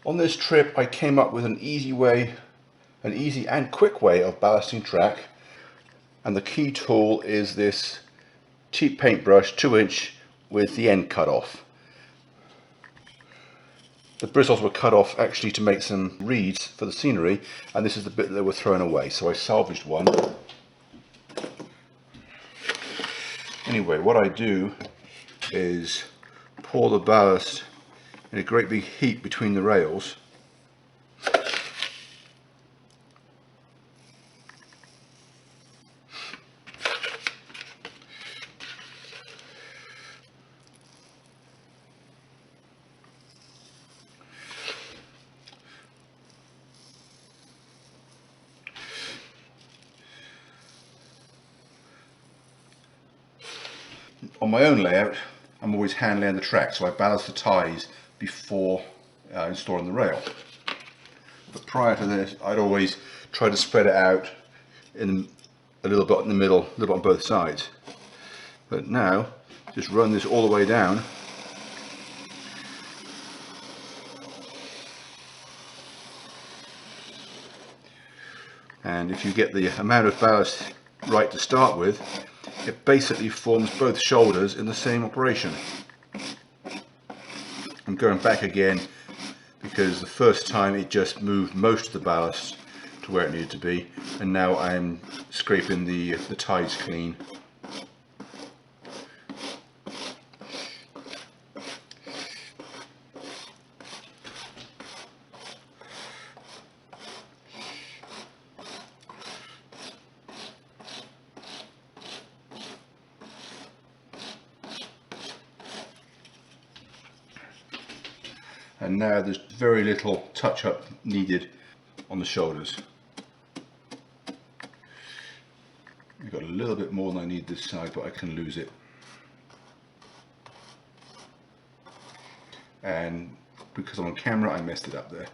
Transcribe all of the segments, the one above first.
On this trip I came up with an easy and quick way of ballasting track, and the key tool is this cheap paintbrush 2" with the end cut off. The bristles were cut off actually to make some reeds for the scenery, and this is the bit that were thrown away, so I salvaged one. Anyway, what I do is pour the ballast in a great big heap between the rails. On my own layout, I'm always hand laying the track, so I ballast the ties before installing the rail. But prior to this, I'd always try to spread it out in a little bit in the middle, a little bit on both sides. But now, just run this all the way down. And if you get the amount of ballast right to start with, it basically forms both shoulders in the same operation. I'm going back again because the first time it just moved most of the ballast to where it needed to be, and now I'm scraping the ties clean. And now there's very little touch-up needed on the shoulders. I've got a little bit more than I need this side, but I can lose it. And because I'm on camera, I messed it up there.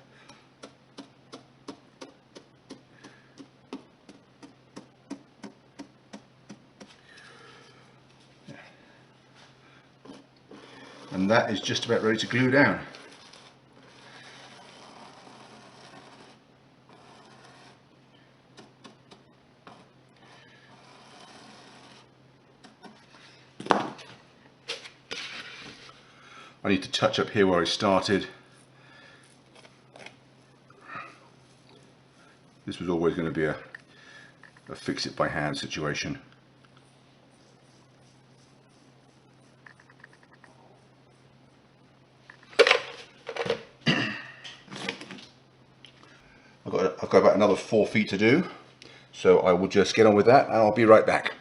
And that is just about ready to glue down. I need to touch up here where I started. This was always going to be a fix it by hand situation. I've got about another 4 feet to do, so I will just get on with that and I'll be right back.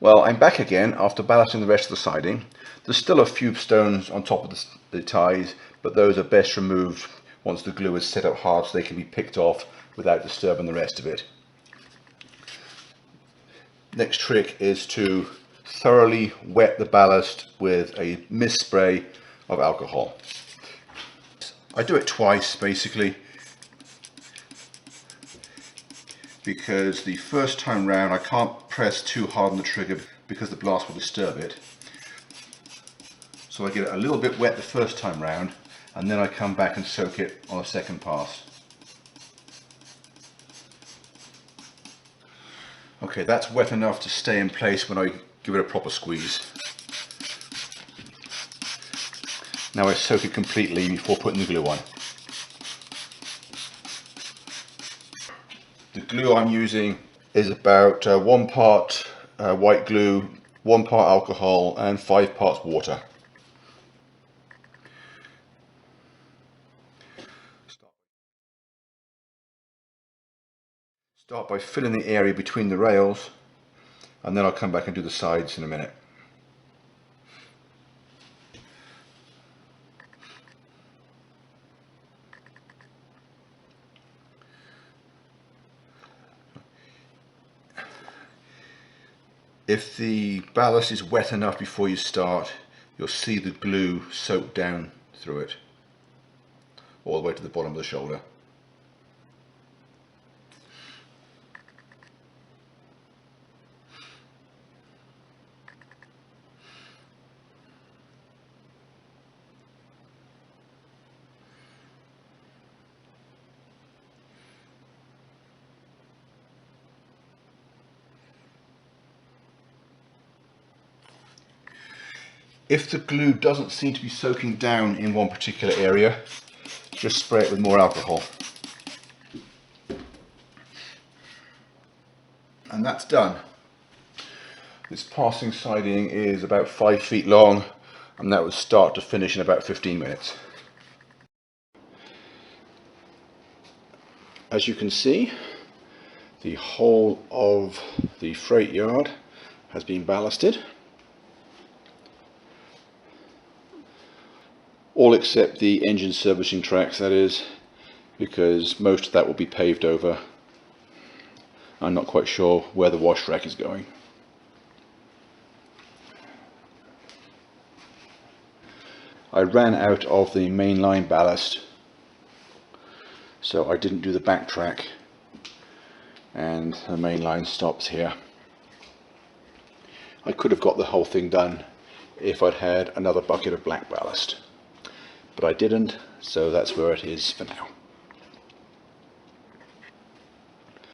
Well, I'm back again after ballasting the rest of the siding. There's still a few stones on top of the ties, but those are best removed once the glue is set up hard so they can be picked off without disturbing the rest of it. Next trick is to thoroughly wet the ballast with a mist spray of alcohol. I do it twice basically, because the first time round I can't press too hard on the trigger because the blast will disturb it. So I get it a little bit wet the first time round, and then I come back and soak it on a second pass. Okay, that's wet enough to stay in place when I give it a proper squeeze. Now I soak it completely before putting the glue on. The glue I'm using is about 1 part white glue, 1 part alcohol and 5 parts water. Start by filling the area between the rails, and then I'll come back and do the sides in a minute. If the ballast is wet enough before you start, you'll see the glue soak down through it, all the way to the bottom of the shoulder. If the glue doesn't seem to be soaking down in one particular area, just spray it with more alcohol. And that's done. This passing siding is about 5 feet long, and that would start to finish in about 15 minutes. As you can see, the whole of the freight yard has been ballasted, all except the engine servicing tracks, that is, because most of that will be paved over. I'm not quite sure where the wash rack is going. I ran out of the mainline ballast, so I didn't do the back track, and the main line stops here. I could have got the whole thing done if I'd had another bucket of black ballast, but I didn't, so that's where it is for now.